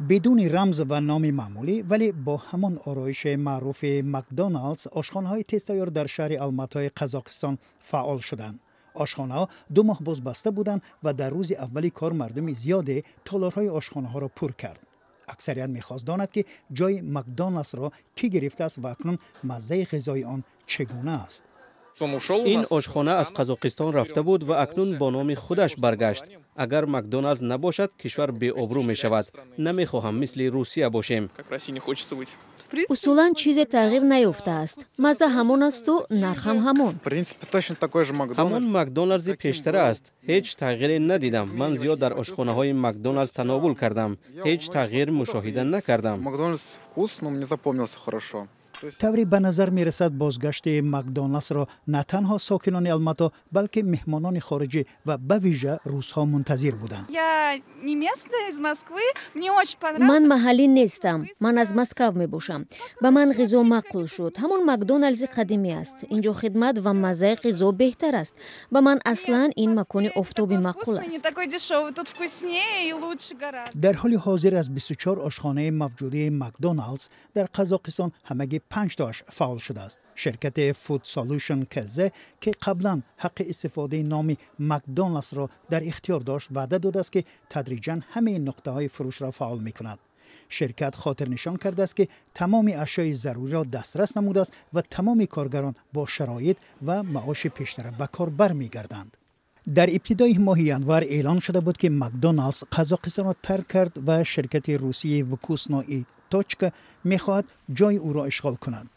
بدون رمز و نام معمولی ولی با همان آرایش معروف مکدونالدز آشخانه‌های تیزتیار در شهر الماتای قزاقستان فعال شدند. آشخانه‌ها 2 ماه باز بسته بودند و در روز اولی کار مردم زیادی تالارهای آشخانه‌ها را پر کرد. اکثریت می‌خواست داند که جای مکدونالدز را کی گرفته است و اکنون مزه غذای آن چگونه است. این آشخانه از قزاقستان رفته بود و اکنون با نام خودش برگشت. اگر مکدونالدز نباشد کشور بی‌آبرو می شود. نمیخواهم مثل روسیه باشیم. اصولا چیز تغییر نیافته است. مزه همان است و نرخ هم همان. همان مکدونالدز پیشتر است. هیچ تغییری ندیدم. من زیاد در آشخانه های مکدونالدز تناول کردم. هیچ تغییر مشاهده نکردم. طوری به نظر می رسد بازگشت مکدونالدز را نه تنها ساکنان الماتا بلکه مهمانان خارجی و به ویژه روس‌ها منتظر بودند. من محلی نیستم. من از مسکو می باشم. به من غذا معقول شد. همون مکدونالدز قدیمی است. اینجا خدمت و مزه غذا بهتر است. به من اصلا این مکان آفتابی معقول است. در حال حاضر از 24 آشخانه موجوده مکدونالدز در قزاقستان همگی 5 تاش فعال شده است. شرکت فود سولوشن کزه که قبلا حق استفاده نام مکدونالدز را در اختیار داشت وعده داده است که تدریجاً همه نقطه‌های فروش را فعال می‌کند. شرکت خاطر نشان کرده است که تمام اشیاء ضروری را دسترس نموده است و تمام کارگران با شرایط و معاش پیشتر به کار برمیگردند. در ابتدای ماه ژانویه اعلان شده بود که مکدونالدز قزاقستان را ترک کرد و شرکت روسی وکوسنای توچک می‌خواهد جای او را اشغال کند.